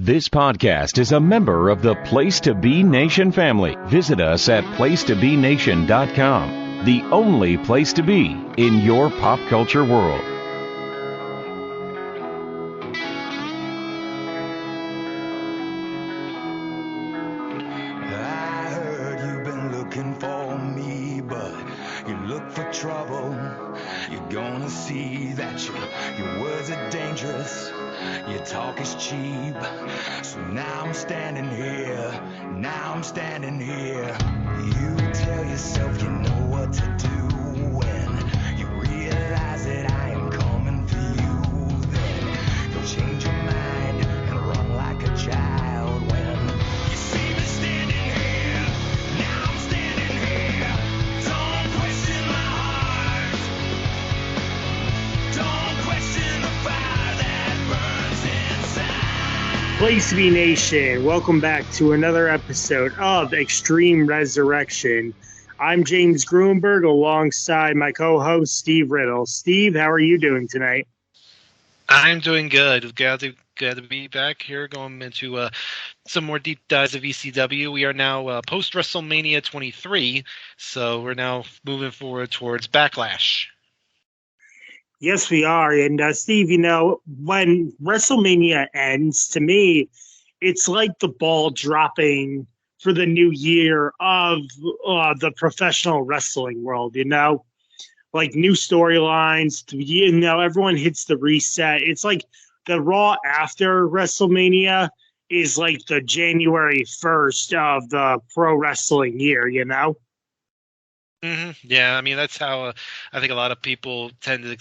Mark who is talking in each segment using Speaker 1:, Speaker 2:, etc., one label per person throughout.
Speaker 1: This podcast is a member of the Place to Be Nation family. Visit us at placetobenation.com, the only place to be in your pop culture world.
Speaker 2: I heard you've been looking for me, but you look for trouble. You're gonna see that your words are dangerous. Your talk is cheap. So now I'm standing here. You tell yourself you know what to do when you realize that I am coming for you. Then you'll change your mind and run like a child when you see me standing here. Now I'm standing here. Don't question my heart. Don't question the fire that burns inside.
Speaker 3: Place to Be Nation, welcome back to another episode of Extreme Resurrection. I'm James Gruenberg alongside my co-host Steve Riddle. Steve, how are you doing tonight?
Speaker 4: I'm doing good. Glad to be back here, going into some more deep dives of ECW. We are now post WrestleMania 23, so we're now moving forward towards Backlash.
Speaker 3: Yes, we are. And Steve, you know, when WrestleMania ends, to me, it's like the ball dropping for the new year of the professional wrestling world, you know? Like new storylines, you know, everyone hits the reset. It's like the Raw after WrestleMania is like the January 1st of the pro wrestling year, you know?
Speaker 4: Mm-hmm. Yeah, I mean, that's how I think a lot of people tend to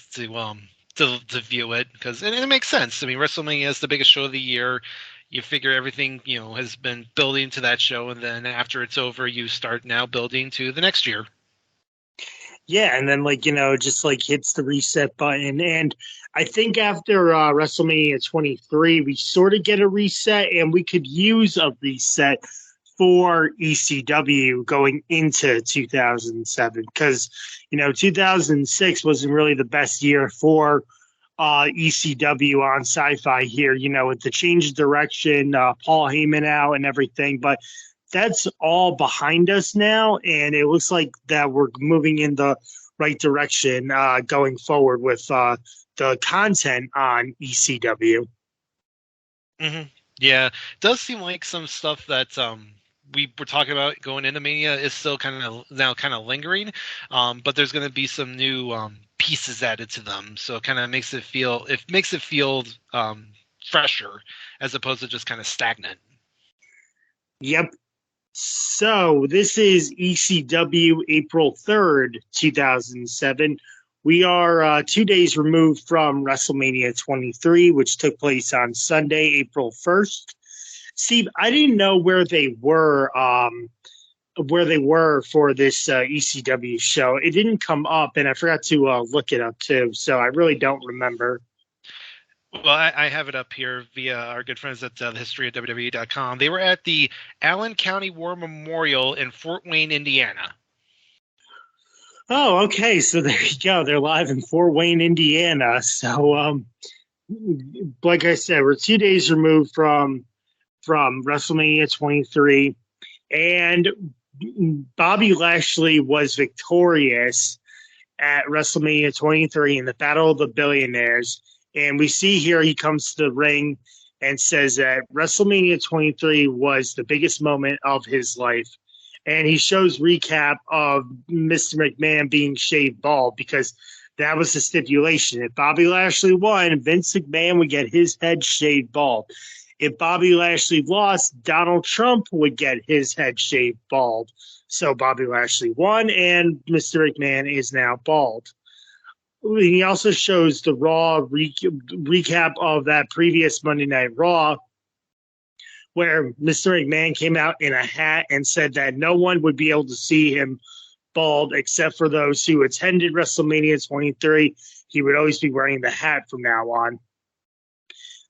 Speaker 4: view it, because and it makes sense. I mean, WrestleMania is the biggest show of the year. You figure everything, you know, has been building to that show, and then after it's over, you start now building to the next year.
Speaker 3: Yeah, and then, like, you know, just like hits the reset button. And I think after WrestleMania 23, we sort of get a reset, and we could use a reset for ECW going into 2007. Because, you know, 2006 wasn't really the best year for ECW on Sci-Fi here, you know, with the change of direction, Paul Heyman out and everything. But that's all behind us now, and it looks like that we're moving in the right direction going forward with the content on ECW.
Speaker 4: Mm-hmm. Yeah, it does seem like some stuff that we were talking about going into Mania is still kind of lingering, but there's going to be some new pieces added to them, so it kind of makes it feel fresher as opposed to just kind of stagnant.
Speaker 3: Yep. So this is ECW April 3rd, 2007. We are 2 days removed from WrestleMania 23, which took place on Sunday, April 1st. Steve, I didn't know where they were for this ECW show. It didn't come up, and I forgot to look it up too, so I really don't remember.
Speaker 4: Well, I have it up here via our good friends at the history of WWE.com. They were at the Allen County War Memorial in Fort Wayne, Indiana.
Speaker 3: Oh, okay. So there you go. They're live in Fort Wayne, Indiana. So, like I said, we're 2 days removed from WrestleMania 23, and Bobby Lashley was victorious at WrestleMania 23 in the Battle of the Billionaires. And we see here he comes to the ring and says that WrestleMania 23 was the biggest moment of his life. And he shows recap of Mr. McMahon being shaved bald, because that was the stipulation. If Bobby Lashley won, Vince McMahon would get his head shaved bald. If Bobby Lashley lost, Donald Trump would get his head shaved bald. So Bobby Lashley won, and Mr. McMahon is now bald. He also shows the Raw recap of that previous Monday Night Raw, where Mr. McMahon came out in a hat and said that no one would be able to see him bald except for those who attended WrestleMania 23. He would always be wearing the hat from now on.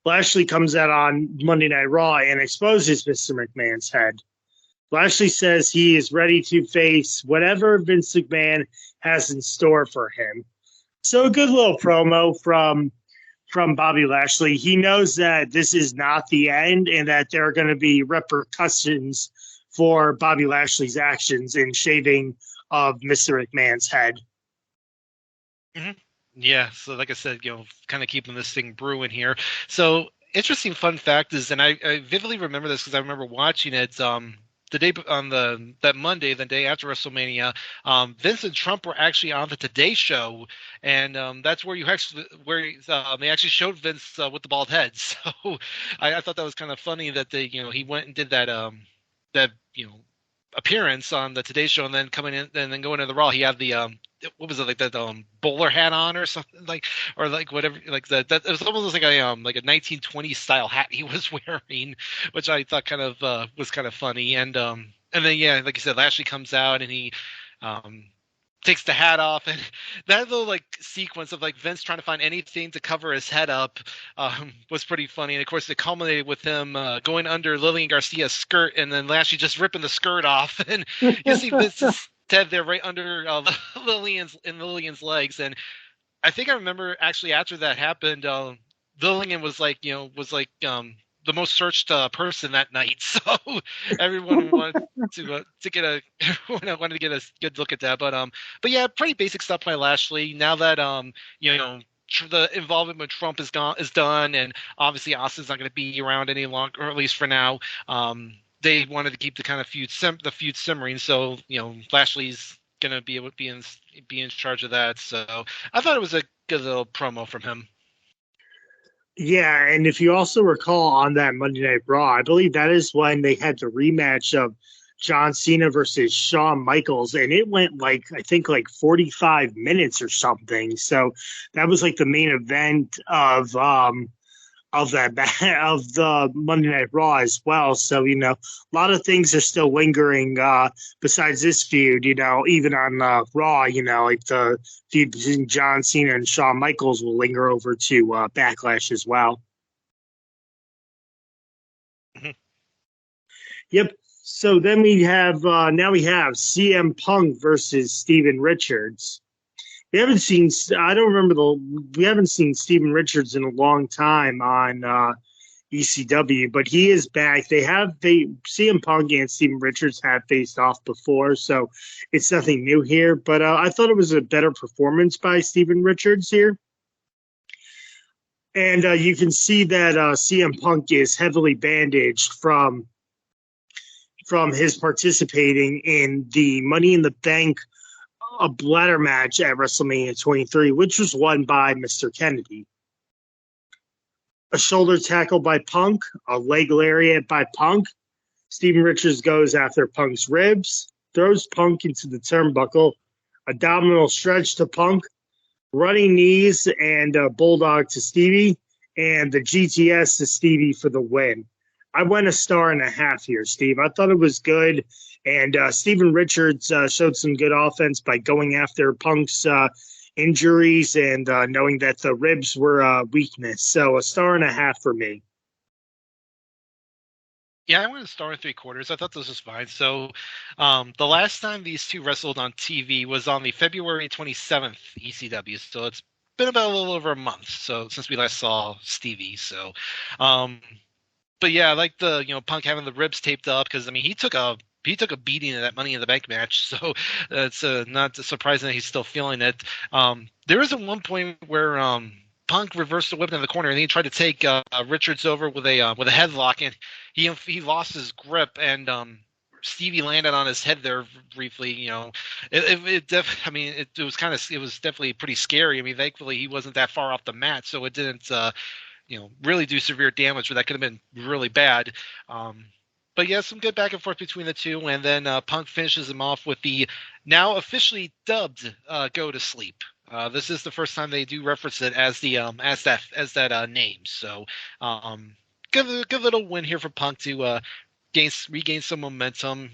Speaker 3: Lashley comes out on Monday Night Raw and exposes Mr. McMahon's head. Lashley says he is ready to face whatever Vince McMahon has in store for him. So a good little promo from from Bobby Lashley. He knows that this is not the end and that there are going to be repercussions for Bobby Lashley's actions in shaving of Mr. McMahon's head.
Speaker 4: Mm-hmm. Yeah, so like I said, kind of keeping this thing brewing here. So interesting fun fact is, and I vividly remember this because I remember watching it the day on that Monday, the day after WrestleMania. Vince and Trump were actually on the Today Show, and that's where they actually showed Vince with the bald head. So I thought that was kind of funny that he went and did that appearance on the Today Show, and then coming in and then going to the Raw, he had the what was it, like that bowler hat on or something, or whatever, like that it was almost like a 1920s style hat he was wearing, which I thought kind of was kind of funny. And then yeah, like you said, Lashley comes out and he takes the hat off, and that little sequence of Vince trying to find anything to cover his head up was pretty funny. And of course it culminated with him going under Lillian Garcia's skirt, and then Lashley just ripping the skirt off, and you see Vince's head there right under Lillian's legs. And I think I remember actually after that happened, Lillian was the most searched person that night, so everyone wanted to get a good look at that. But yeah, pretty basic stuff by Lashley. Now that the involvement with Trump is done, and obviously Austin's not going to be around any longer, or at least for now. They wanted to keep the kind of feud simmering, so Lashley's going to be able to be in charge of that. So I thought it was a good little promo from him.
Speaker 3: Yeah, and if you also recall on that Monday Night Raw, I believe that is when they had the rematch of John Cena versus Shawn Michaels, and it went I think 45 minutes or something. So that was the main event of the Monday Night Raw as well. So a lot of things are still lingering besides this feud. Even on Raw, the feud between John Cena and Shawn Michaels will linger over to Backlash as well.
Speaker 4: Mm-hmm.
Speaker 3: Yep. So then we have CM Punk versus Steven Richards. We haven't seen Steven Richards in a long time on ECW, but he is back. CM Punk and Steven Richards have faced off before, so it's nothing new here. But I thought it was a better performance by Steven Richards here. And you can see that CM Punk is heavily bandaged from his participating in the Money in the Bank a ladder match at WrestleMania 23, which was won by Mr. Kennedy. A shoulder tackle by Punk, a leg lariat by Punk. Steven Richards goes after Punk's ribs, throws Punk into the turnbuckle, abdominal stretch to Punk, running knees and a bulldog to Stevie, and the GTS to Stevie for the win. I went 1.5 stars here, Steve. I thought it was good. And Steven Richards showed some good offense by going after Punk's injuries and knowing that the ribs were a weakness. So 1.5 stars for me.
Speaker 4: Yeah, I went 1.75 stars. I thought this was fine. So the last time these two wrestled on TV was on the February 27th ECW. So it's been about a little over a month since we last saw Stevie. So, but yeah, I like the Punk having the ribs taped up because he took a beating in that Money in the Bank match, so it's not surprising that he's still feeling it. There was at one point where Punk reversed the whip in the corner, and then he tried to take Richards over with a headlock, and he lost his grip, and Stevie landed on his head there briefly. It was definitely pretty scary. Thankfully he wasn't that far off the mat, so it didn't really do severe damage, but that could have been really bad. But yeah, some good back and forth between the two, and then Punk finishes him off with the now officially dubbed "Go to Sleep." This is the first time they do reference it as that name. So, good little win here for Punk to regain some momentum.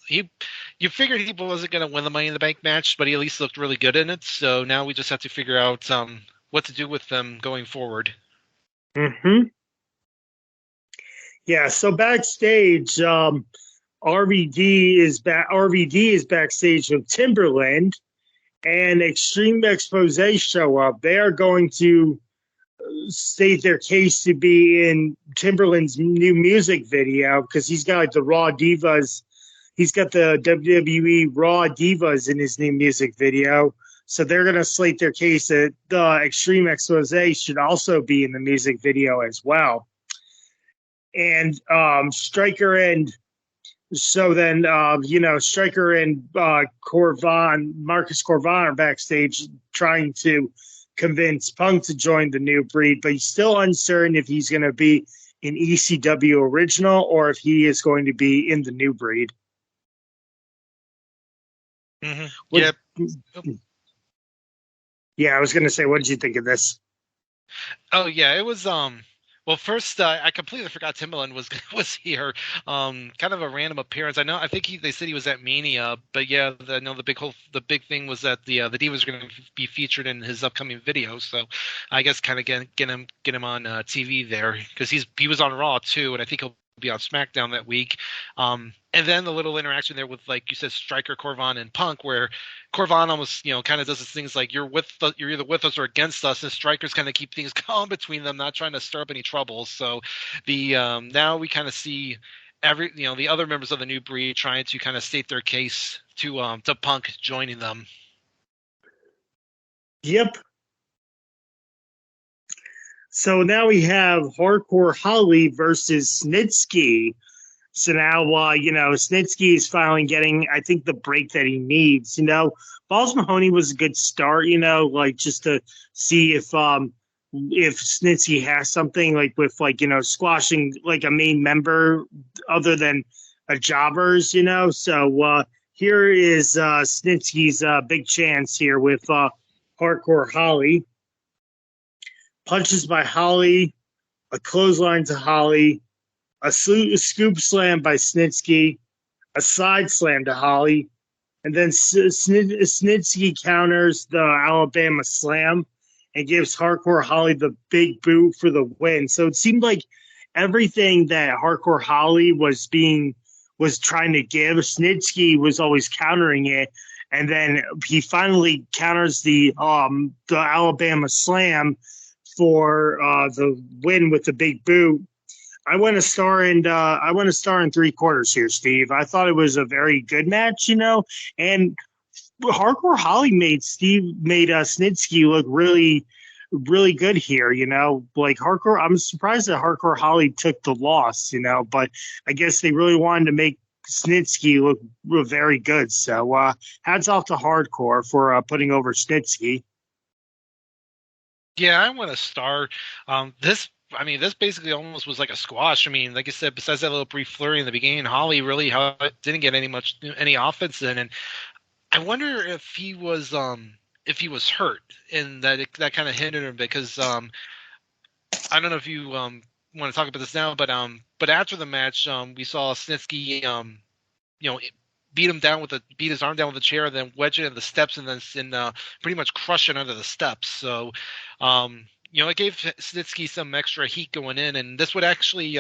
Speaker 4: You figured he wasn't going to win the Money in the Bank match, but he at least looked really good in it. So now we just have to figure out what to do with them going forward.
Speaker 3: Mm-hmm. Yeah, so backstage, RVD is backstage with Timberland, and Extreme Expose show up. They are going to state their case to be in Timberland's new music video because he's got like the Raw Divas. He's got the WWE Raw Divas in his new music video. So they're going to slate their case that the Extreme Expose should also be in the music video as well. And Stryker and so then, Stryker and Marcus Corvan are backstage trying to convince Punk to join the new breed, but he's still uncertain if he's going to be in ECW original or if he is going to be in the new breed.
Speaker 4: Mm-hmm.
Speaker 3: Yep.
Speaker 4: Yep.
Speaker 3: Yeah, I was going to say, what did you think of this?
Speaker 4: Oh yeah, it was well, first, I completely forgot Timbaland was here. Kind of a random appearance. I think they said he was at Mania, but yeah, the big thing was that the Divas are going to be featured in his upcoming video. So, I guess kind of get him on TV there because he was on Raw too, and I think he'll be on SmackDown that week. And then the little interaction there with, like you said, Stryker, Corvan, and Punk, where Corvan almost, kind of does this things like you're either with us or against us, and Stryker's kind of keep things calm between them, not trying to stir up any trouble. So the now we kind of see the other members of the new breed trying to kind of state their case to Punk joining them.
Speaker 3: Yep. So now we have Hardcore Holly versus Snitsky. So now, Snitsky is finally getting, I think, the break that he needs. Balls Mahoney was a good start, just to see if Snitsky has something like with squashing like a main member other than a jobbers, So here is Snitsky's big chance here with Hardcore Holly. Punches by Holly, a clothesline to Holly, a scoop slam by Snitsky, a side slam to Holly, and then Snitsky counters the Alabama slam and gives Hardcore Holly the big boot for the win. So it seemed like everything that Hardcore Holly was trying to give, Snitsky was always countering it, and then he finally counters the Alabama slam for the win with the big boot. I want to star in 3/4 here, Steve. I thought it was a very good match, and Hardcore Holly made Snitsky look really, really good here, like Hardcore. I'm surprised that Hardcore Holly took the loss, but I guess they really wanted to make Snitsky look very good. So hats off to Hardcore for putting over Snitsky.
Speaker 4: Yeah, I want to star. This basically almost was like a squash. I mean, like I said, besides that little brief flurry in the beginning, Holly really didn't get any offense in, and I wonder if he was hurt, and that kind of hindered him because I don't know if you want to talk about this now, but after the match, we saw Snitsky beat his arm down with a chair, then wedge it in the steps, and then pretty much crush it under the steps. So, it gave Snitsky some extra heat going in, and this would actually,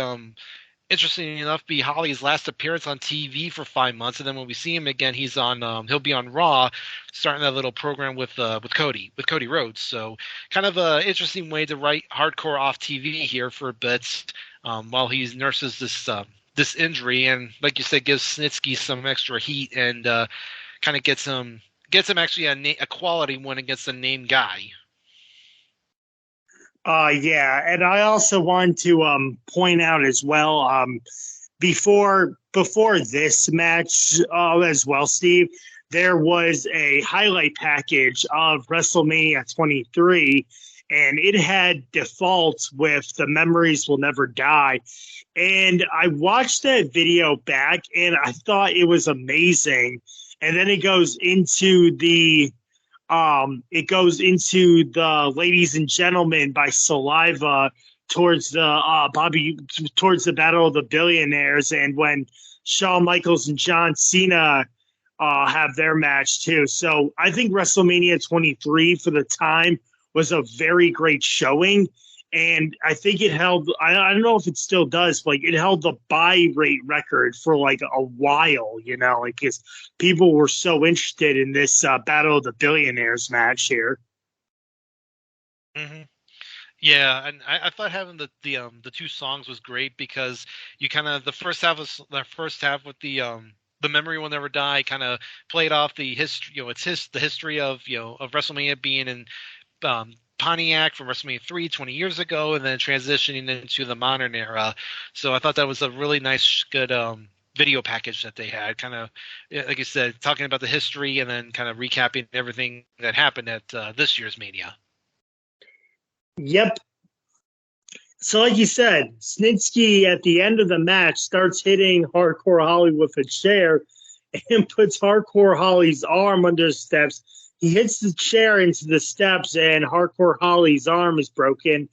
Speaker 4: interesting enough, be Holly's last appearance on TV for 5 months. And then when we see him again, he'll be on Raw, starting that little program with Cody Rhodes. So, kind of a interesting way to write Hardcore off TV here for a bit, while he nurses this injury, and like you said, gives Snitsky some extra heat and kind of gets him actually a quality win against a named guy.
Speaker 3: Yeah, and I also want to point out as well, before this match as well, Steve, there was a highlight package of WrestleMania 23, and it had default with "The Memories Will Never Die." And I watched that video back, and I thought it was amazing. And then it goes into the "Ladies and Gentlemen" by Saliva towards the Battle of the Billionaires, and when Shawn Michaels and John Cena have their match too. So I think WrestleMania 23 for the time was a very great showing. And I think it held, I don't know if it still does, but it held the buy rate record for like a while, because people were so interested in this Battle of the Billionaires match here.
Speaker 4: Mm-hmm. Yeah, and I thought having the two songs was great because you kind of the first half with the Memory Will Never Die kind of played off the history, the history of of WrestleMania being in Pontiac from WrestleMania 20 years ago, and then transitioning into the modern era. So I thought that was a really nice, good video package that they had. Kind of, like you said, talking about the history and then kind of recapping everything that happened at this year's Mania.
Speaker 3: Yep. So, like you said, Snitsky at the end of the match starts hitting Hardcore Holly with a chair and puts Hardcore Holly's arm under the steps. He hits the chair into the steps, and Hardcore Holly's arm is broken.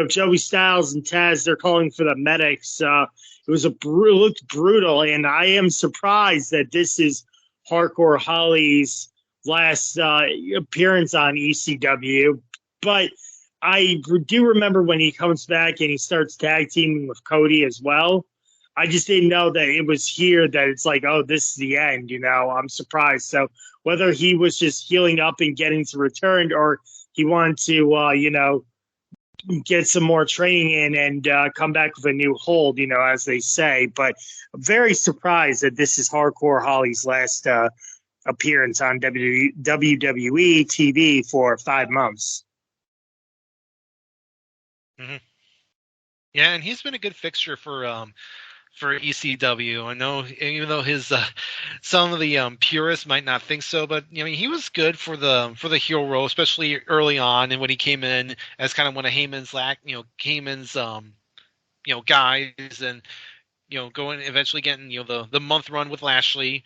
Speaker 3: Joey Styles and Taz, they're calling for the medics. It looked brutal, and I am surprised that this is Hardcore Holly's last appearance on ECW. But I do remember when he comes back and he starts tag teaming with Cody as well. I just didn't know that it was here that it's like, oh, this is the end. I'm surprised. So whether he was just healing up and getting to return, or he wanted to, get some more training in and come back with a new hold, as they say. But I'm very surprised that this is Hardcore Holly's last appearance on WWE TV for 5 months.
Speaker 4: Mm-hmm. Yeah, and he's been a good fixture for ECW. I know, even though his some of the purists might not think so, but he was good for the heel role, especially early on, and when he came in as kind of one of Heyman's guys, and going eventually getting the month run with Lashley.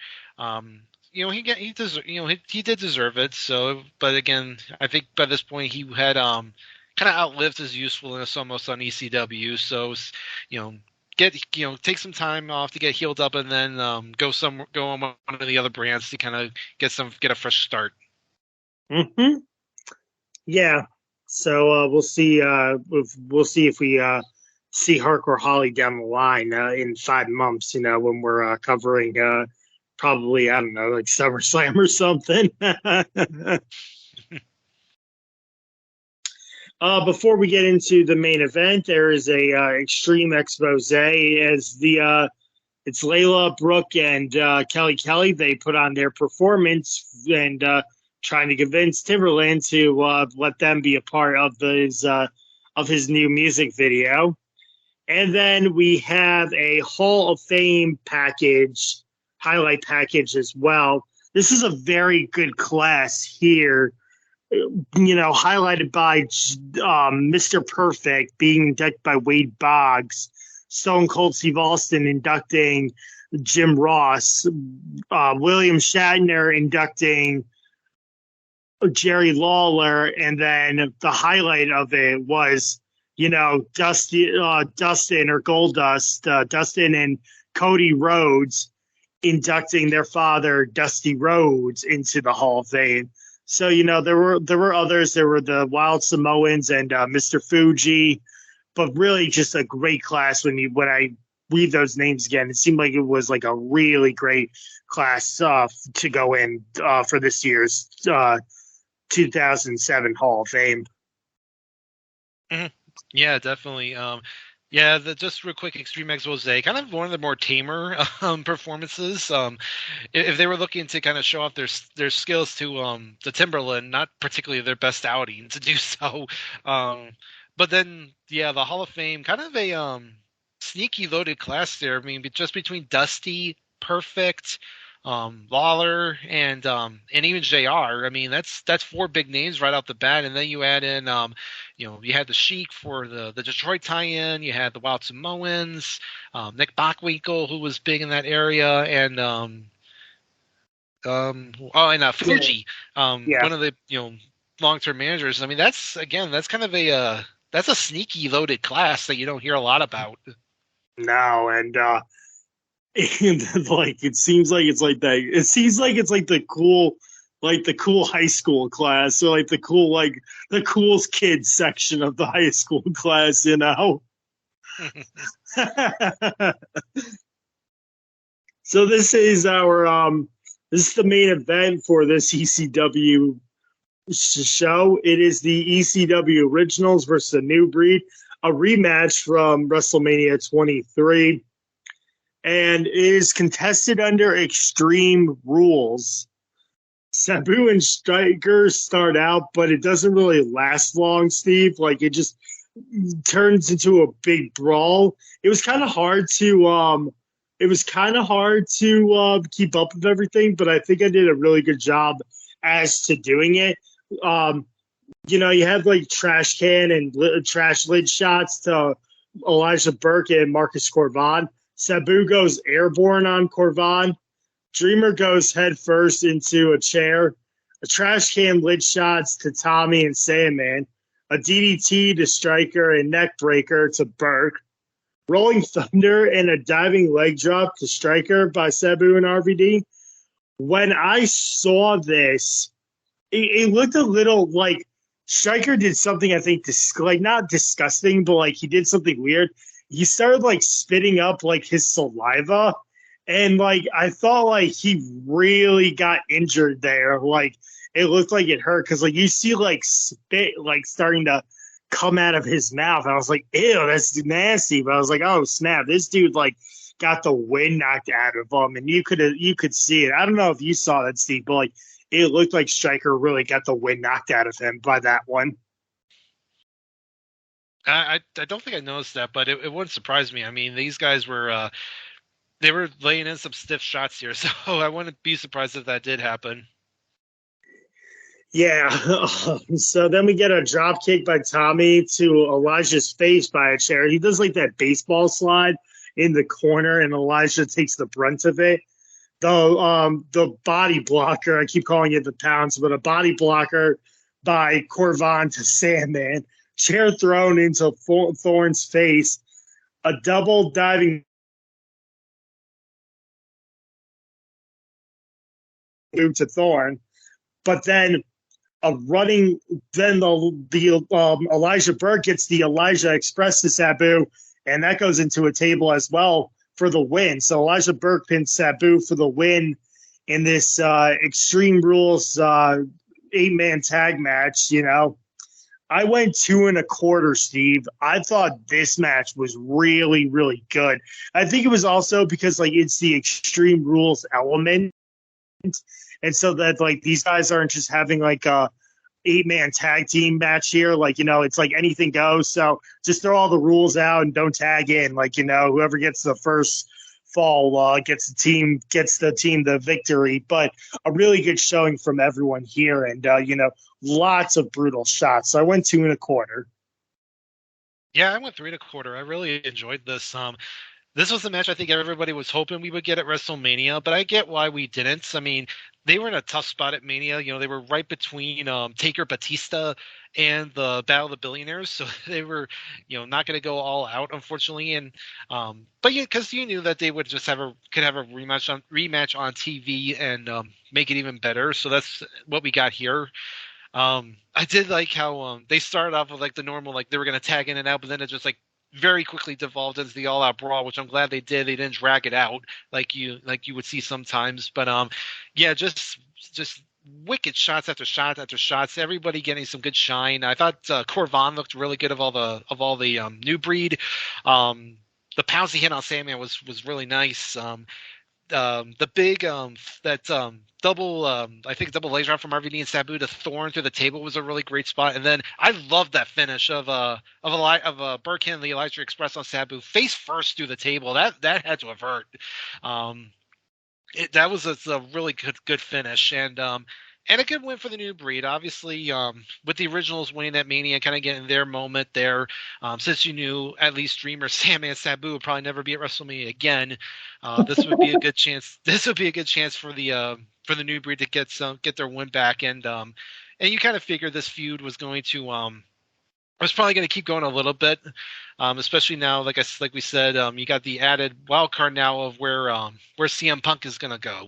Speaker 4: He did deserve it. So, but again, I think by this point he had kind of outlived his usefulness almost on ECW. So, take some time off to get healed up, and then go on one of the other brands to kind of get a fresh start.
Speaker 3: Mm-hmm. Yeah. So we'll see. We'll see if we see Hardcore Holly down the line in 5 months. When we're covering probably, I don't know, like SummerSlam or something. Before we get into the main event, there is a extreme expose as it's Layla, Brooke, and Kelly. They put on their performance and trying to convince Timberland to let them be a part of his new music video. And then we have a Hall of Fame highlight package as well. This is a very good class here. Highlighted by Mr. Perfect being inducted by Wade Boggs, Stone Cold Steve Austin inducting Jim Ross, William Shatner inducting Jerry Lawler, and then the highlight of it was, Dustin or Goldust, Dustin and Cody Rhodes inducting their father, Dusty Rhodes, into the Hall of Fame. So, there were others. There were the Wild Samoans and Mr. Fuji, but really just a great class when I read those names again. It seemed like it was like a really great class to go in for this year's 2007 Hall of Fame.
Speaker 4: Mm-hmm. Yeah, definitely. Just real quick, Extreme Expose, kind of one of the more tamer performances. If they were looking to kind of show off their skills to Timberland, not particularly their best outing to do so. But then, the Hall of Fame, kind of a sneaky loaded class there. I mean, just between Dusty, Perfect, Lawler, and even JR. I mean, that's 4 big names right out the bat, and then you add in you had the Sheik for the Detroit tie-in, you had the Wild Samoans, Nick Bockwinkel, who was big in that area, and Fuji, one of the long-term managers. I mean, that's kind of that's a sneaky loaded class that you don't hear a lot about.
Speaker 3: No, and like it seems like it's like that. It seems like it's like the cool high school class, or like the coolest kids section of the high school class, So this is the main event for this ECW show. It is the ECW Originals versus the New Breed, a rematch from WrestleMania 23, and is contested under Extreme Rules. Sabu and Striker start out, but it doesn't really last long, Steve. Like, it just turns into a big brawl. It was kind of hard to keep up with everything, but I think I did a really good job as to doing it. Um, you have like trash can and trash lid shots to Elijah Burke and Marcus Corvan. Sabu goes airborne on Corvan. Dreamer goes head first into a chair. A trash can lid shots to Tommy and Sandman. A DDT to Striker and neck breaker to Burke. Rolling Thunder and a diving leg drop to Striker by Sabu and RVD. When I saw this, it looked a little like Striker did something, I think, like not disgusting, but like he did something weird. He started like spitting up like his saliva, and like I thought like he really got injured there. Like it looked like it hurt because like you see like spit like starting to come out of his mouth. And I was like, ew, that's nasty. But I was like, oh snap, this dude like got the wind knocked out of him, and you could see it. I don't know if you saw that, Steve, but like it looked like Striker really got the wind knocked out of him by that one.
Speaker 4: I don't think I noticed that, but it wouldn't surprise me. I mean, these guys were they were laying in some stiff shots here, so I wouldn't be surprised if that did happen.
Speaker 3: Yeah. So then we get a drop kick by Tommy to Elijah's face by a chair. He does like that baseball slide in the corner, and Elijah takes the brunt of it. The body blocker, I keep calling it the pounds, but a body blocker by Corvan to Sandman. Chair thrown into Thorne's face. A double diving move to Thorne. But then Elijah Burke gets the Elijah Express to Sabu, and that goes into a table as well for the win. So Elijah Burke pins Sabu for the win in this Extreme Rules 8-man tag match. I went 2 1/4, Steve. I thought this match was really, really good. I think it was also because like it's the Extreme Rules element, and so that like these guys aren't just having like a 8-man tag team match here. Like, it's like anything goes. So just throw all the rules out and don't tag in. Like, whoever gets the first fall gets the team the victory. But a really good showing from everyone here, and lots of brutal shots. So I went 2 1/4.
Speaker 4: Yeah, I went 3 1/4. I really enjoyed this. This was the match I think everybody was hoping we would get at WrestleMania, but I get why we didn't. I mean, they were in a tough spot at Mania. They were right between Taker Batista and the Battle of the Billionaires, so they were, not going to go all out, unfortunately. And but yeah, because you knew that they would just could have a rematch on TV and make it even better. So that's what we got here. I did like how they started off with like the normal, like they were going to tag in and out, but then it just like very quickly devolved into the all-out brawl, which I'm glad they did. They didn't drag it out like you would see sometimes. But yeah, just wicked shots after shots after shots. Everybody getting some good shine. I thought Corvan looked really good of all the New Breed. The pounds he hit on Sandman was really nice. The big double I think double leg drop from RVD and Sabu to Thorne through the table was a really great spot. And then I loved that finish of Burke and the Elijah Express on Sabu face first through the table. That had to have hurt. That was a really good finish, and a good win for the New Breed. Obviously, with the Originals winning that Mania, kind of getting their moment there. Since you knew at least Dreamer, Sandman, and Sabu would probably never be at WrestleMania again, this would be a good chance. This would be a good chance for the New Breed to get their win back, and you kind of figured this feud was going to was probably going to keep going a little bit, especially now, like we said, you got the added wild card now of where CM Punk is going to go.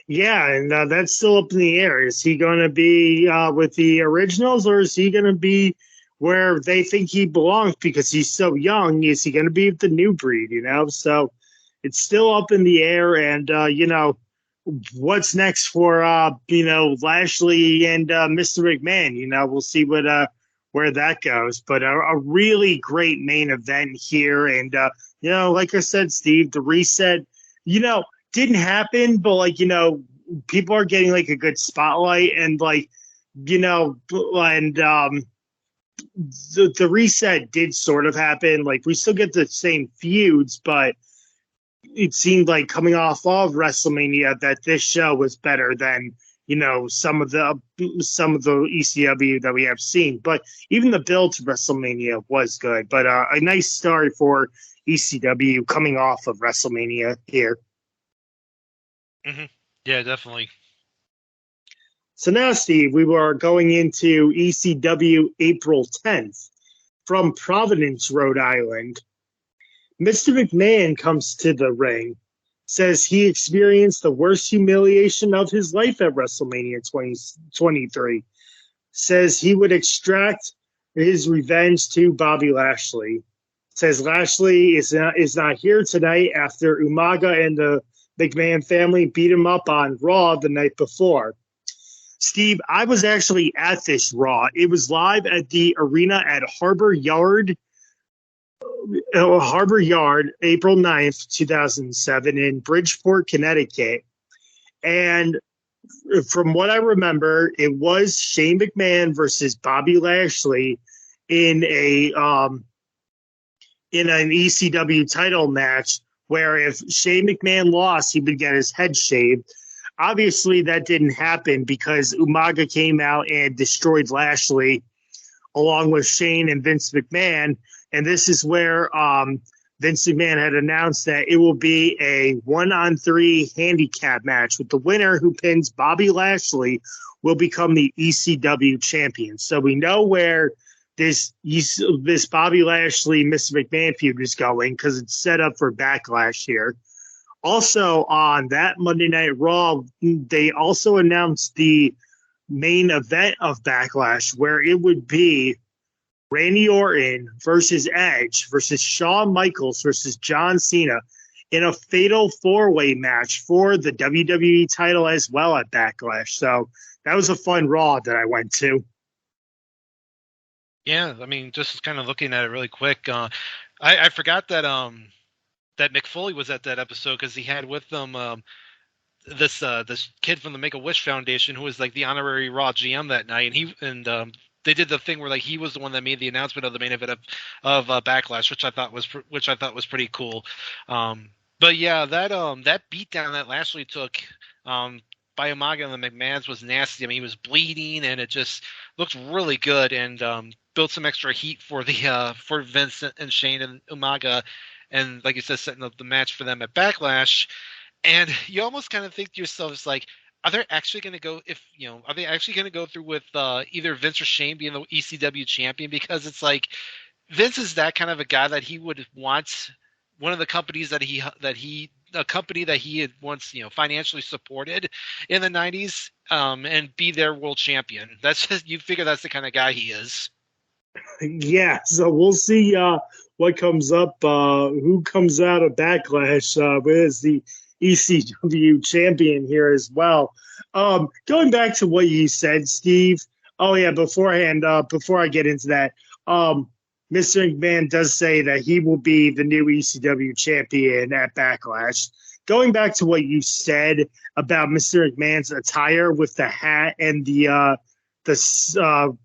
Speaker 3: Yeah, and that's still up in the air. Is he going to be with the Originals, or is he going to be where they think he belongs because he's so young? Is he going to be with the New Breed, So it's still up in the air. And, what's next for Lashley and Mr. McMahon. We'll see where that goes. But a really great main event here, and like I said, Steve, the reset, didn't happen, but people are getting like a good spotlight, and the reset did sort of happen. Like, we still get the same feuds, but it seemed like coming off of WrestleMania that this show was better than some of the ECW that we have seen. But even the build to WrestleMania was good. But a nice start for ECW coming off of WrestleMania here.
Speaker 4: Mm-hmm. Yeah, definitely.
Speaker 3: So now, Steve, we were going into ECW April 10th from Providence, Rhode Island. Mr. McMahon comes to the ring, says he experienced the worst humiliation of his life at WrestleMania 2023. Says he would extract his revenge to Bobby Lashley. Says Lashley is not here tonight after Umaga and the McMahon family beat him up on Raw the night before. Steve, I was actually at this Raw. It was live at the arena at Harbor Yard, April 9th, 2007, in Bridgeport, Connecticut. And from what I remember, it was Shane McMahon versus Bobby Lashley in an ECW title match, where if Shane McMahon lost, he would get his head shaved. Obviously, that didn't happen because Umaga came out and destroyed Lashley along with Shane and Vince McMahon. And this is where Vince McMahon had announced that it will be a 1-on-3 handicap match, with the winner who pins Bobby Lashley will become the ECW champion. So we know where this Bobby Lashley, Mr. McMahon feud is going, because it's set up for Backlash here. Also, on that Monday Night Raw, they also announced the main event of Backlash, where it would be Randy Orton versus Edge versus Shawn Michaels versus John Cena in a fatal four-way match for the WWE title as well at Backlash. So that was a fun Raw that I went to.
Speaker 4: Yeah, I mean, just kind of looking at it really quick, I forgot that that Mick Foley was at that episode, because he had with them this kid from the Make-A-Wish Foundation, who was like the honorary Raw GM that night, and they did the thing where like he was the one that made the announcement of the main event of Backlash, which I thought was pretty cool. But yeah, that beatdown that Lashley took by Umaga and the McMahons was nasty. I mean, he was bleeding, and it just looked really good, and built some extra heat for for Vince and Shane and Umaga. And like you said, setting up the match for them at Backlash. And you almost kind of think to yourself, it's like, are they actually going to go through with either Vince or Shane being the ECW champion? Because it's like, Vince is that kind of a guy that he would want one of the companies a company that he had once, financially supported in the 90s, and be their world champion. That's just, you figure that's the kind of guy he is.
Speaker 3: Yeah, so we'll see what comes up, who comes out of Backlash as the ECW champion here as well. Going back to what you said, Steve. Oh, yeah, beforehand, before I get into that, Mr. McMahon does say that he will be the new ECW champion at Backlash. Going back to what you said about Mr. McMahon's attire with the hat and the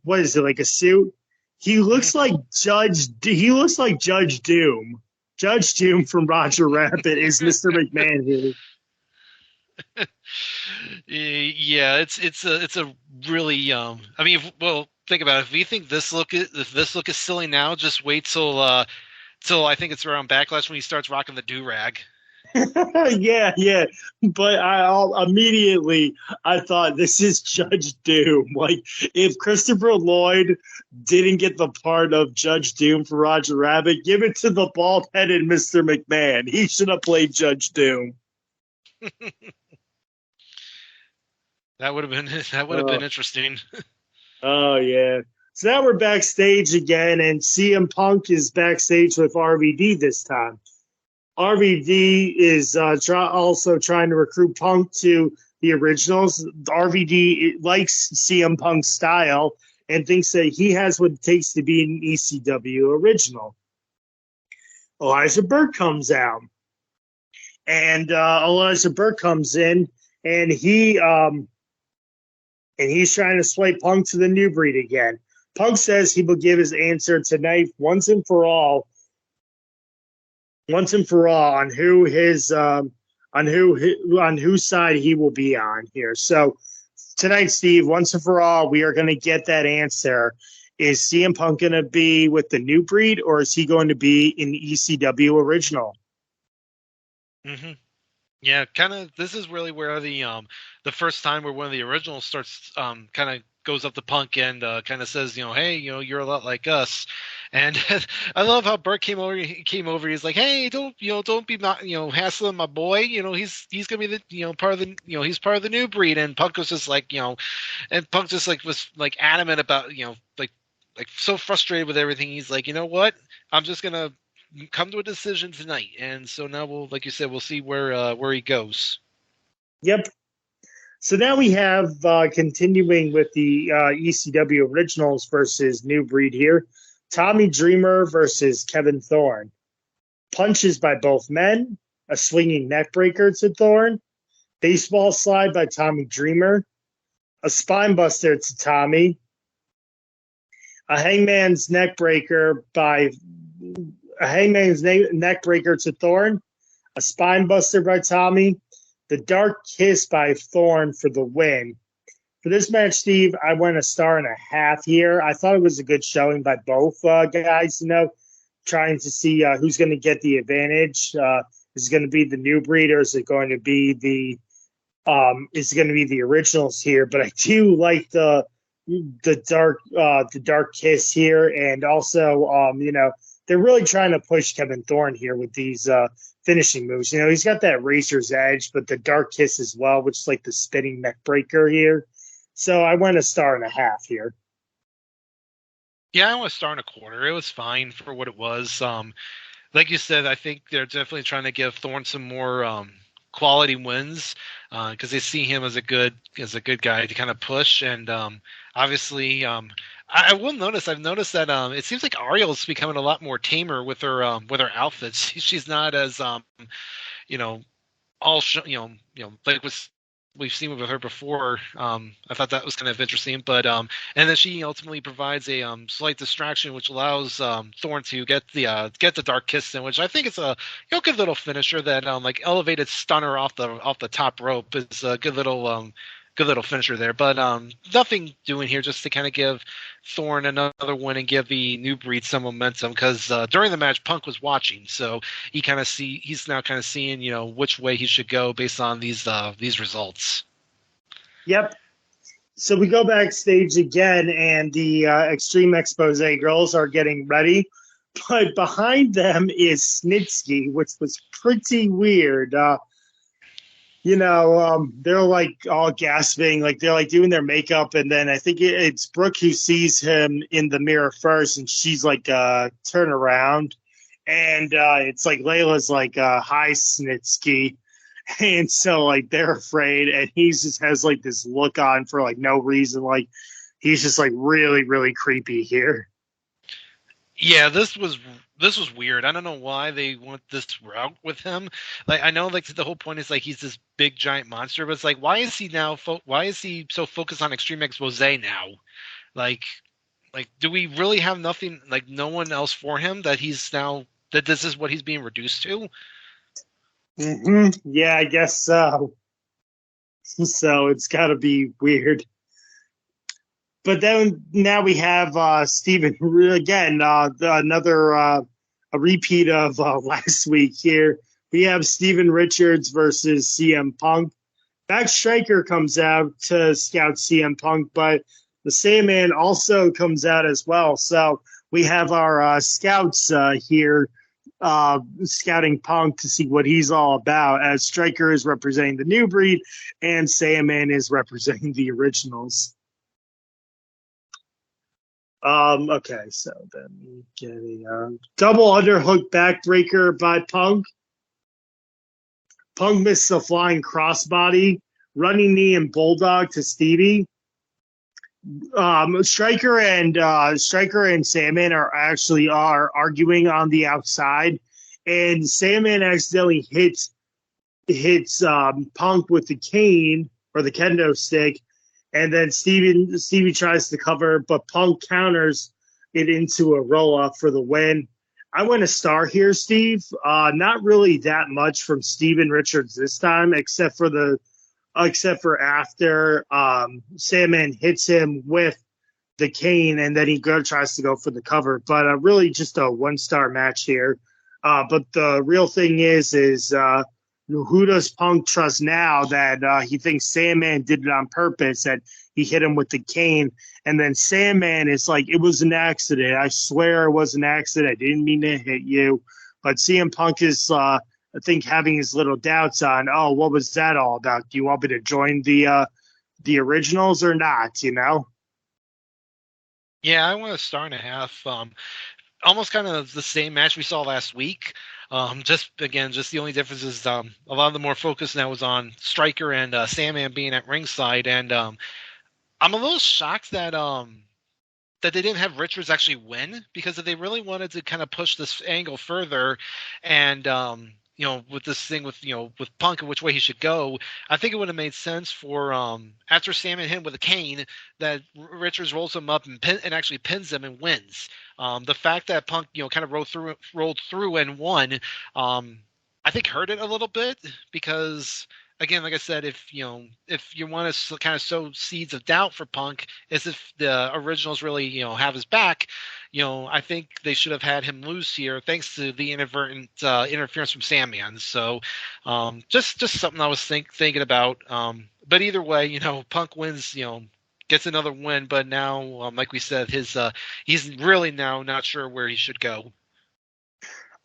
Speaker 3: what is it, like a suit? He looks like Judge Doom. Judge Doom from Roger Rabbit is Mr. McMahon here.
Speaker 4: Yeah, it's a really I mean, think about it. If you think this look is silly now, just wait till I think it's around Backlash when he starts rocking the do-rag.
Speaker 3: yeah. But I immediately thought, this is Judge Doom. Like, if Christopher Lloyd didn't get the part of Judge Doom for Roger Rabbit, give it to the bald-headed Mr. McMahon. He should have played Judge Doom.
Speaker 4: That would have been interesting.
Speaker 3: Oh yeah. So now we're backstage again, and CM Punk is backstage with RVD this time. RVD is also trying to recruit Punk to the originals. RVD likes CM Punk's style and thinks that he has what it takes to be an ECW original. Elijah Burke comes out, and Elijah Burke comes in, and he's trying to sway Punk to the new breed again. Punk says he will give his answer tonight once and for all on whose side he will be on here. So tonight, Steve, once and for all, we are going to get that answer. Is CM Punk going to be with the new breed, or is he going to be in ECW original?
Speaker 4: Mm-hmm. Yeah, kind of. This is really where the first time where one of the originals starts kind of goes up to Punk and kind of says, hey, you're a lot like us. And I love how Burke came over. He's like, hey, don't be hassling my boy. He's gonna be the part of the he's part of the new breed. And Punk was just like and Punk just like was like adamant about like so frustrated with everything. He's like, you know what? I'm just gonna come to a decision tonight. And so now we'll, like you said, we'll see where he goes.
Speaker 3: Yep. So now we have continuing with the ECW originals versus New Breed here. Tommy Dreamer versus Kevin Thorne. Punches by both men. A swinging neckbreaker to Thorne. Baseball slide by Tommy Dreamer. A spine buster to Tommy. A hangman's neckbreaker to Thorne. A spine buster by Tommy. The Dark Kiss by Thorne for the win. For this match, Steve, I went 1.5 here. I thought it was a good showing by both guys, trying to see who's going to get the advantage. Is it going to be the new breed, or is it going to be the originals here? But I do like the dark kiss here, and also they're really trying to push Kevin Thorne here with these finishing moves. He's got that razor's edge, but the dark kiss as well, which is like the spinning neck breaker here. So I went 1.5 here.
Speaker 4: Yeah, I went 1.25. It was fine for what it was. Like you said, I think they're definitely trying to give Thorne some more quality wins because they see him as a good guy to kind of push. And obviously, I will notice. I've noticed that it seems like Ariel's becoming a lot more tamer with her outfits. She's not as all like we've seen with her before. I thought that was kind of interesting, but and then she ultimately provides a slight distraction, which allows Thorne to get the dark kiss in, which I think is a good little finisher. That like elevated stunner off the top rope is a good little finisher there. But nothing doing here, just to kind of give Thorne another win and give the new breed some momentum, because during the match Punk was watching, so he's now kind of seeing which way he should go based on these results.
Speaker 3: Yep. So we go backstage again, and the Extreme Expose girls are getting ready, but behind them is Snitsky, which was pretty weird. They're like all gasping, like they're like doing their makeup, and then I think it's Brooke who sees him in the mirror first, and she's like, turn around, and it's like Layla's like, hi, Snitsky, and so like they're afraid, and he just has like this look on for like no reason, like he's just like really, really creepy here.
Speaker 4: Yeah, this was weird. I don't know why they went this route with him. Like, I know like the whole point is like he's this big giant monster, but it's like, why is he so focused on Extreme Expose now? Like do we really have nothing, like no one else for him, that this is what he's being reduced to?
Speaker 3: Mm-hmm. Yeah, I guess so. So it's got to be weird. But then now we have Steven again, another a repeat of last week here. We have Steven Richards versus CM Punk. Max Striker comes out to scout CM Punk, but the Sandman also comes out as well. So we have our scouts here scouting Punk to see what he's all about, as Striker is representing the new breed and Sandman is representing the originals. Okay, so then we get a double underhook backbreaker by Punk. Punk missed the flying crossbody, running knee and bulldog to Stevie. Striker and Sandman are arguing on the outside, and Sandman accidentally hits Punk with the cane or the kendo stick, and then Stevie tries to cover, but Punk counters it into a roll up for the win. I went a star here, Steve. Not really that much from Steven Richards this time, except for after Sandman hits him with the cane, and then he tries to go for the cover. But really just a 1-star match here. But the real thing is who does Punk trust now that he thinks Sandman did it on purpose, that he hit him with the cane, and then Sandman is like, it was an accident. I swear it was an accident. I didn't mean to hit you. But CM Punk is, I think, having his little doubts on, what was that all about? Do you want me to join the originals or not, you know?
Speaker 4: Yeah, I want a 1.5 stars. Almost kind of the same match we saw last week. Just the only difference is a lot of the more focus now was on Striker and Sandman being at ringside, and I'm a little shocked that they didn't have Richards actually win, because if they really wanted to kind of push this angle further, and with this thing with Punk and which way he should go, I think it would have made sense for after Sandman hit him with a cane, that Richards rolls him up and actually pins him and wins. The fact that Punk kind of rolled through and won, I think hurt it a little bit, because again, like I said, if you want to kind of sow seeds of doubt for Punk, as if the originals really have his back, I think they should have had him lose here, thanks to the inadvertent interference from Sandman. So just something I was thinking about. But either way, Punk wins, gets another win, but now, like we said, he's really now not sure where he should go.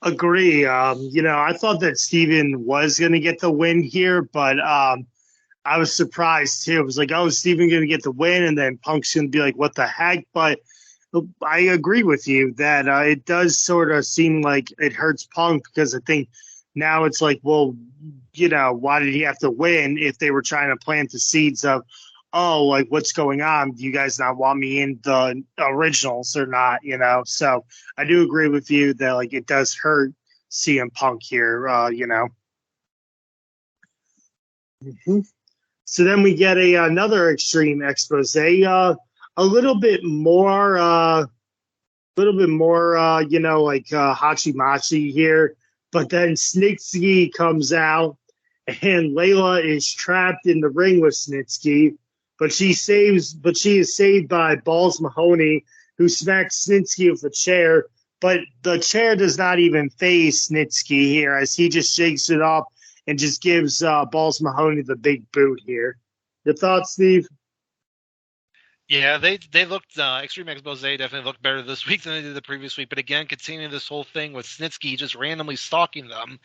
Speaker 3: Agree. I thought that Steven was going to get the win here, but I was surprised too. It was like, Steven going to get the win, and then Punk's going to be like, what the heck? But I agree with you that it does sort of seem like it hurts Punk, because I think now it's like, well, why did he have to win if they were trying to plant the seeds of, like, what's going on? Do you guys not want me in the originals or not? So I do agree with you that, like, it does hurt CM Punk here, Mm-hmm. So then we get another extreme expose, a little bit more, like Hachi Machi here. But then Snitsky comes out, and Layla is trapped in the ring with Snitsky. But she is saved by Balls Mahoney, who smacks Snitsky with a chair. But the chair does not even phase Snitsky here, as he just shakes it off and just gives Balls Mahoney the big boot here. Your thoughts, Steve?
Speaker 4: Yeah, they looked Extreme Expose definitely looked better this week than they did the previous week. But again, continuing this whole thing with Snitsky just randomly stalking them,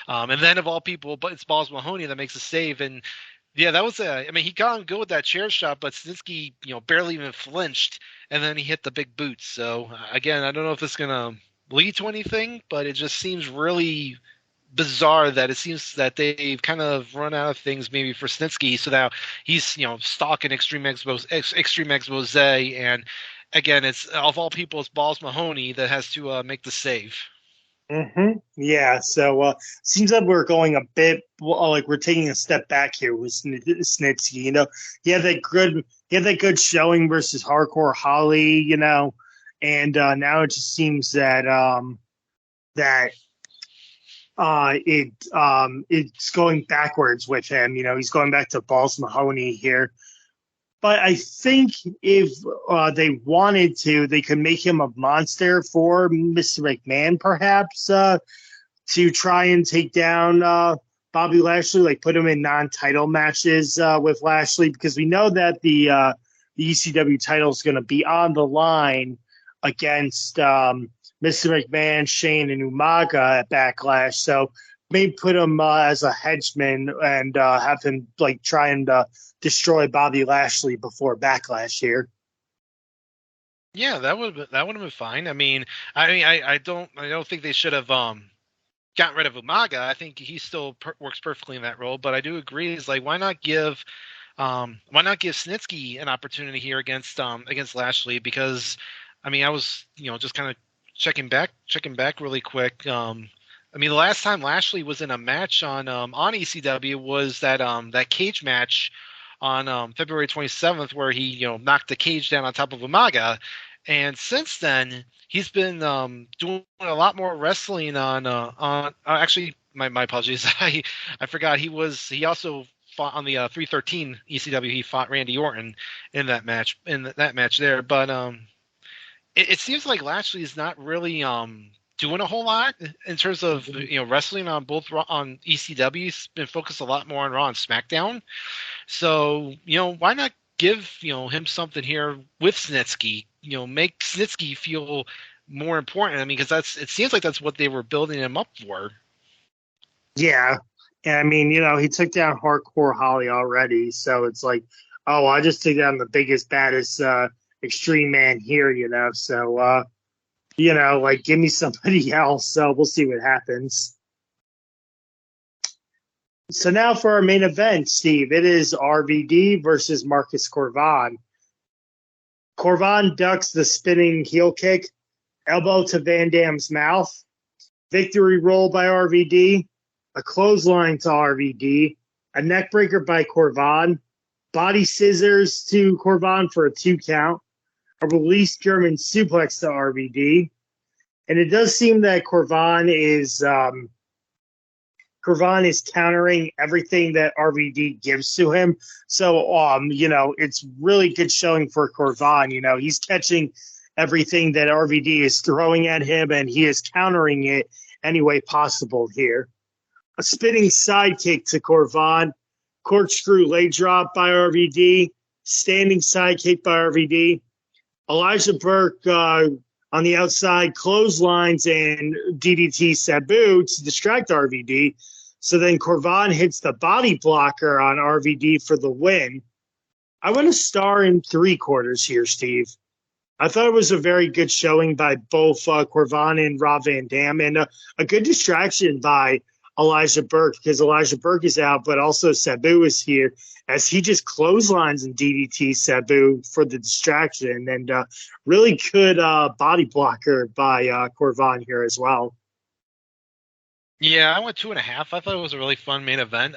Speaker 4: and then of all people, but it's Balls Mahoney that makes a save. And yeah, that was he got on good with that chair shot, but Snitsky barely even flinched, and then he hit the big boot. So again, I don't know if it's gonna lead to anything, but it just seems really bizarre that it seems that they've kind of run out of things maybe for Snitsky, so now he's stalking Extreme Expose, and again, it's of all people, it's Balls Mahoney that has to make the save.
Speaker 3: Mm-hmm. Yeah, so seems like we're going a bit like we're taking a step back here with Snitsky. He had that good showing versus Hardcore Holly, and now it just seems that it's going backwards with him. He's going back to Balls Mahoney here. But I think if they wanted to, they could make him a monster for Mr. McMahon, perhaps, to try and take down Bobby Lashley, like put him in non-title matches with Lashley, because we know that the ECW title is going to be on the line against Mr. McMahon, Shane, and Umaga at Backlash. So maybe put him as a henchman and have him like try and destroy Bobby Lashley before Backlash here.
Speaker 4: Yeah, that would have been fine. I don't think they should have got rid of Umaga, I think he still works perfectly in that role. But I do agree, is like, why not give Snitsky an opportunity here against Lashley? Because I mean, I was just kind of checking back really quick. I mean, the last time Lashley was in a match on ECW was that cage match on February 27th, where he knocked the cage down on top of Umaga. And since then, he's been doing a lot more wrestling on actually, my apologies. I forgot he also fought on the 313 ECW. He fought Randy Orton in that match there. But it seems like Lashley is not really doing a whole lot in terms of wrestling on on ECW. He's been focused a lot more on Raw and SmackDown. So why not give him something here with Snitsky? Make Snitsky feel more important. I mean, because it seems like that's what they were building him up for.
Speaker 3: Yeah. And I mean, he took down Hardcore Holly already. So it's like, oh, I just took down the biggest, baddest extreme man here, So, like, give me somebody else. So we'll see what happens. So now for our main event, Steve, it is RVD versus Marcus Corvan. Corvan ducks the spinning heel kick, elbow to Van Dam's mouth, victory roll by RVD, a clothesline to RVD, a neckbreaker by Corvan, body scissors to Corvan for a 2 count, a release German suplex to RVD. And it does seem that Corvan is countering everything that RVD gives to him. So, it's really good showing for Corvan. He's catching everything that RVD is throwing at him, and he is countering it any way possible here. A spinning sidekick to Corvan, corkscrew leg drop by RVD, standing sidekick by RVD. Elijah Burke on the outside clotheslines and DDT Sabu to distract RVD. So then Corvan hits the body blocker on RVD for the win. I want to star in 3/4 here, Steve. I thought it was a very good showing by both Corvan and Rob Van Dam, and a good distraction by Elijah Burke, because Elijah Burke is out, but also Sabu is here, as he just clotheslines and DDT Sabu for the distraction, and really good body blocker by Corvan here as well.
Speaker 4: Yeah, I went 2.5. I thought it was a really fun main event.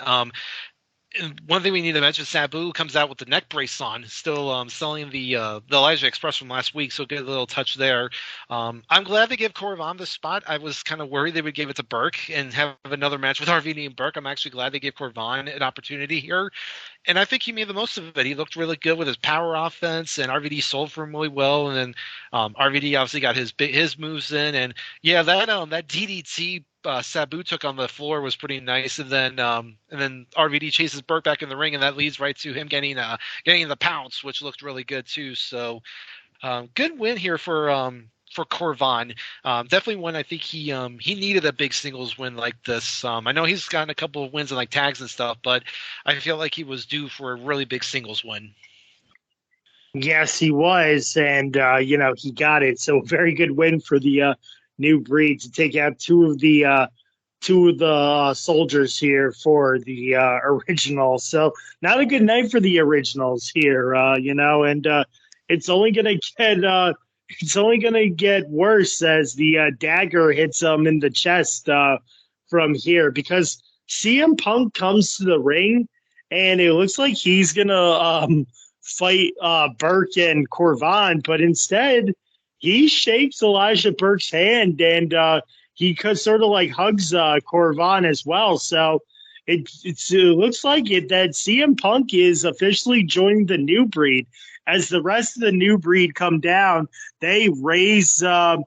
Speaker 4: One thing we need to mention: Sabu comes out with the neck brace on, still selling the Elijah Express from last week, so get a little touch there. I'm glad they gave Corvan the spot. I was kind of worried they would give it to Burke and have another match with RVD and Burke. I'm actually glad they gave Corvan an opportunity here, and I think he made the most of it. He looked really good with his power offense, and RVD sold for him really well. And then RVD obviously got his moves in, and yeah, that DDT Sabu took on the floor was pretty nice, and then RVD chases Burke back in the ring, and that leads right to him getting the pounce, which looked really good too. So good win here for Corvan. Definitely one I think he needed a big singles win like this. I know he's gotten a couple of wins in like tags and stuff, but I feel like he was due for a really big singles win.
Speaker 3: Yes, he was, and he got it. So very good win for the New Breed to take out two of the soldiers here for the originals. So not a good night for the originals here, and it's only gonna get worse as the dagger hits him in the chest from here, because CM Punk comes to the ring and it looks like he's gonna fight Burke and Corvan, but instead he shakes Elijah Burke's hand, and he sort of like hugs Corvan as well. So it looks like that CM Punk is officially joining the New Breed. As the rest of the New Breed come down, they raise Punk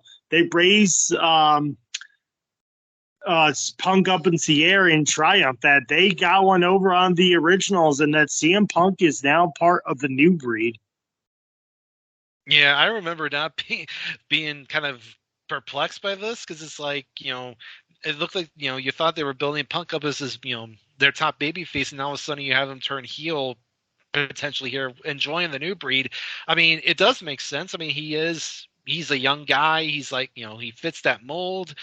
Speaker 3: up into the air in triumph that they got one over on the originals, and that CM Punk is now part of the New Breed.
Speaker 4: Yeah, I remember not being kind of perplexed by this, because it's like, it looked like, you thought they were building Punk up as this, their top baby face, and all of a sudden you have him turn heel potentially here, enjoying the New Breed. I mean, it does make sense. I mean, he's a young guy. He's like, he fits that mold.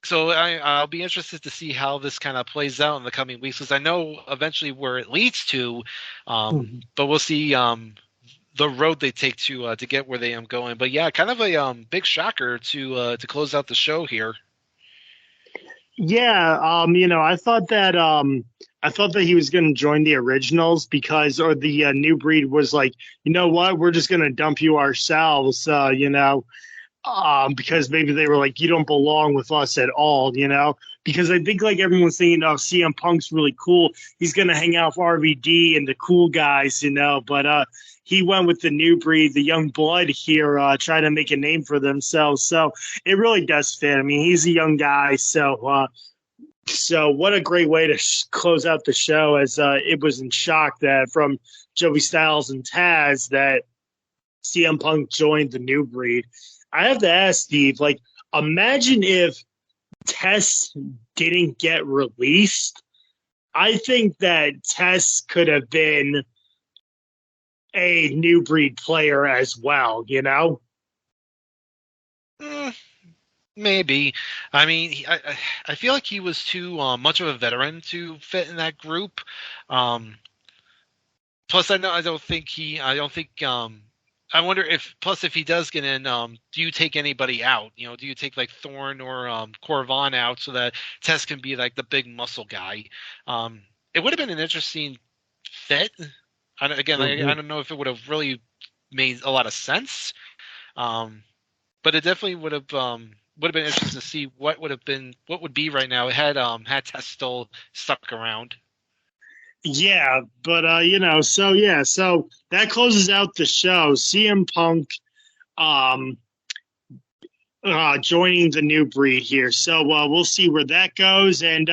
Speaker 4: So I'll be interested to see how this kind of plays out in the coming weeks, because I know eventually where it leads to, but we'll see the road they take to get where they am going. But yeah, kind of a big shocker to close out the show here.
Speaker 3: Yeah, I thought that he was going to join the originals because, or the new breed was like, you know what, we're just going to dump you ourselves, because maybe they were like, you don't belong with us at all, because I think like everyone's thinking, oh, CM Punk's really cool. He's going to hang out with RVD and the cool guys, but he went with the new breed, the young blood here, trying to make a name for themselves. So it really does fit. I mean, he's a young guy, so what a great way to close out the show, as it was in shock that from Joey Styles and Taz that CM Punk joined the new breed. I have to ask Steve, like, imagine if Tess didn't get released. I think that Tess could have been a new breed player as well,
Speaker 4: Maybe. I mean, I feel like he was too much of a veteran to fit in that group. Plus, I don't think I wonder if he does get in, do you take anybody out? Do you take like Thorne or Corvan out so that Tess can be like the big muscle guy? It would have been an interesting fit. Again, I don't know if it would have really made a lot of sense, but it definitely would have been interesting to see what would be right now had Tess still stuck around.
Speaker 3: Yeah, but so that closes out the show. CM Punk joining the new breed here. So we'll see where that goes, and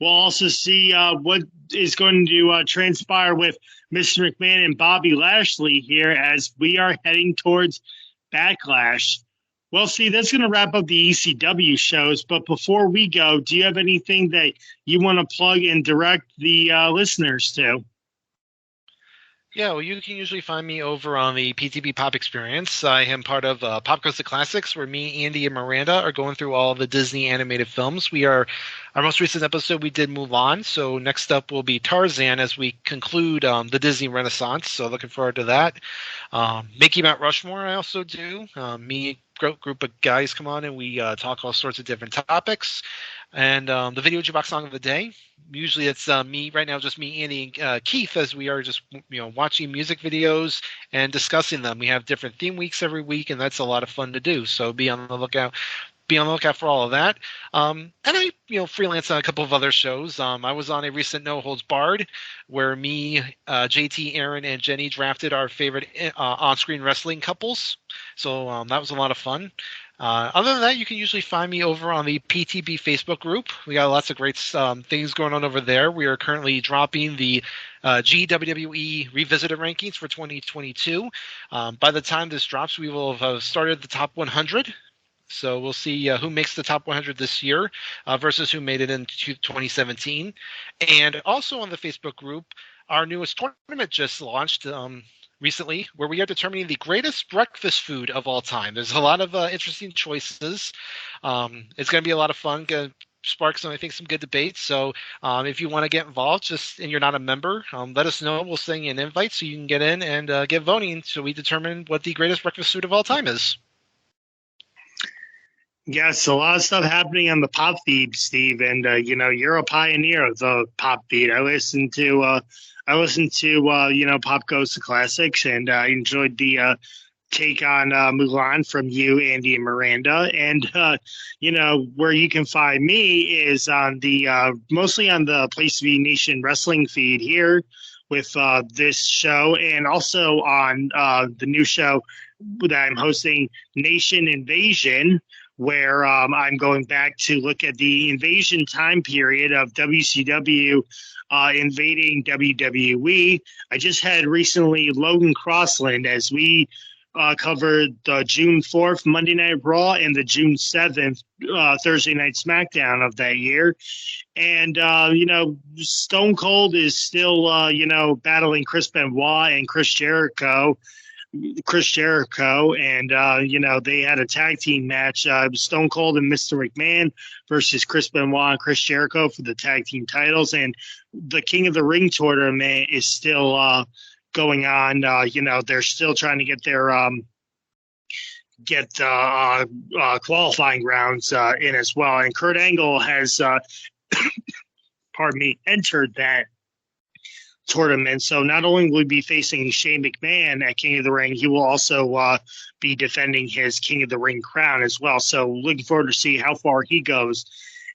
Speaker 3: we'll also see what is going to transpire with Mr. McMahon and Bobby Lashley here as we are heading towards Backlash. Well, see, that's going to wrap up the ECW shows. But before we go, do you have anything that you want to plug and direct the listeners to?
Speaker 4: Yeah, well, you can usually find me over on the PTB Pop Experience. I am part of Pop Goes the Classics, where me, Andy, and Miranda are going through all the Disney animated films. Our most recent episode, we did Mulan, so next up will be Tarzan as we conclude the Disney Renaissance, so looking forward to that. Mickey Mount Rushmore I also do. Me, group of guys come on and we talk all sorts of different topics. And the Video Jukebox Song of the Day, usually it's me right now, just me, Andy, and Keith, as we are just watching music videos and discussing them. We have different theme weeks every week, and that's a lot of fun to do. So be on the lookout for all of that. And I freelance on a couple of other shows. I was on a recent No Holds Barred where me, JT, Aaron, and Jenny drafted our favorite on-screen wrestling couples. So that was a lot of fun. Other than that, you can usually find me over on the PTB Facebook group. We got lots of great things going on over there. We are currently dropping the WWE Revisited rankings for 2022. By the time this drops, we will have started the top 100. So we'll see who makes the top 100 this year versus who made it in 2017. And also on the Facebook group, our newest tournament just launched recently, where we are determining the greatest breakfast food of all time. There's a lot of interesting choices. It's going to be a lot of fun. Going to spark some good debates. So if you want to get involved, and you're not a member, let us know. We'll send you an invite so you can get in and get voting. So we determine what the greatest breakfast food of all time is.
Speaker 3: Yes, a lot of stuff happening on the pop feed, Steve, and you're a pioneer of the pop feed. I listened to Pop Goes to Classics, and I enjoyed the take on Mulan from you, Andy, and Miranda. And where you can find me is on the mostly on the Place to Be Nation wrestling feed here with this show, and also on the new show that I'm hosting, Nation Invasion, where I'm going back to look at the invasion time period of WCW invading WWE. I just had recently Logan Crossland as we covered the June 4th Monday Night Raw and the June 7th Thursday Night SmackDown of that year. And, Stone Cold is still, battling Chris Benoit and Chris Jericho. Chris Jericho, and they had a tag team match. Stone Cold and Mr. McMahon versus Chris Benoit and Chris Jericho for the tag team titles, and the King of the Ring tournament is still going on. They're still trying to get their qualifying rounds in as well, and Kurt Angle has entered that tournament. So not only will he be facing Shane McMahon at King of the Ring, he will also be defending his King of the Ring crown as well. So looking forward to see how far he goes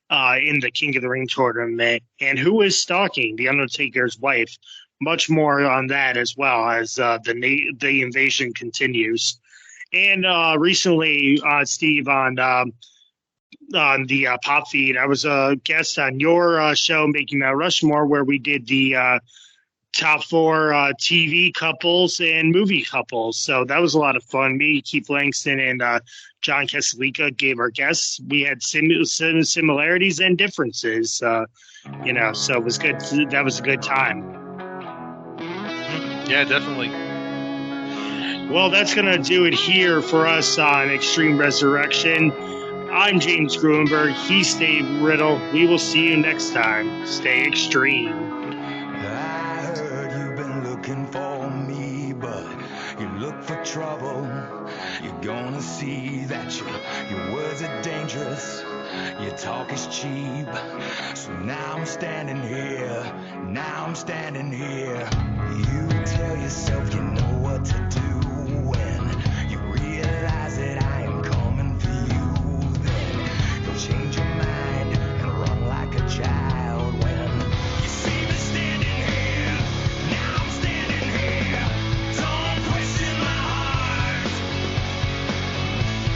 Speaker 3: in the King of the Ring tournament, and who is stalking The Undertaker's wife. Much more on that as well as the invasion continues. And recently, Steve, on the Pop Feed, I was a guest on your show, Making Mount Rushmore, where we did the top 4 TV couples and movie couples. So that was a lot of fun. Me, Keith Langston, and John Casalika gave our guests. We had similarities and differences, so it was good. That was a good time.
Speaker 4: Yeah, definitely.
Speaker 3: Well, that's going to do it here for us on Extreme Resurrection. I'm James Gruenberg. He's Dave Riddle. We will see you next time. Stay extreme.
Speaker 2: I heard you've been looking for me, but you look for trouble. You're gonna see that your words are dangerous. Your talk is cheap. So now I'm standing here. You tell yourself you know what to do when you realize that I am coming for you. Then you'll change your mind and run like a child when you see me standing here. Now I'm standing here. Don't question my heart.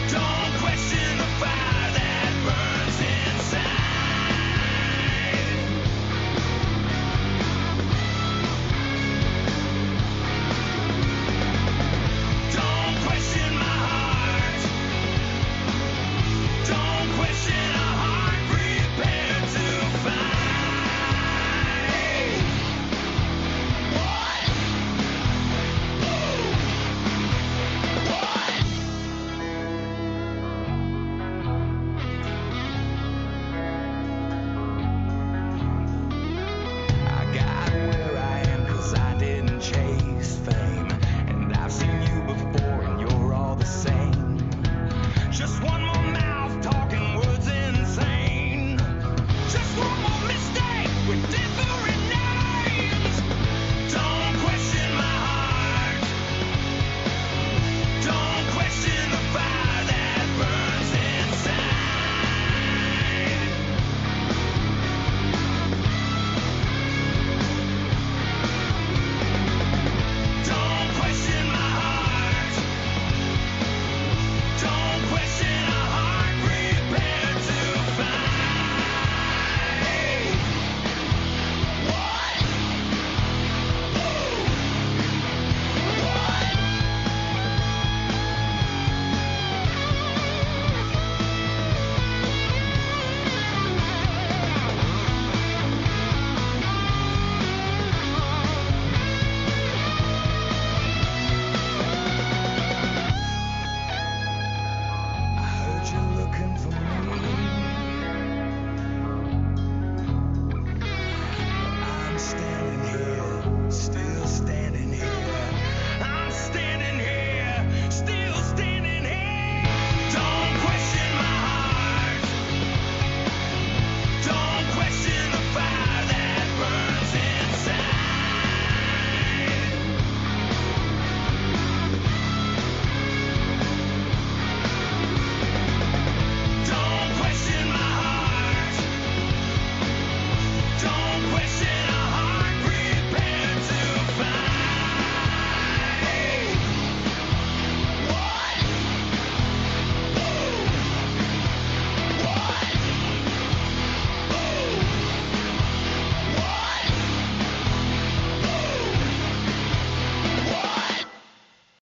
Speaker 2: Don't question the fire that burns inside. Don't question my heart. Don't question a heart prepared to fight. What? I got where I am 'cause I didn't chase fame. And I've seen you before and you're all the same. Just one more mouth talking words insane. Just one more mistake with different names. Don't question my heart. Don't question the fire that burns inside. Don't question my heart. Don't question a heart prepared to fight. What? I heard you looking for me. I'm standing here, still standing here. I'm standing here, still standing here. Don't question my heart. Don't question the fire that burns inside. Don't question my heart. Don't question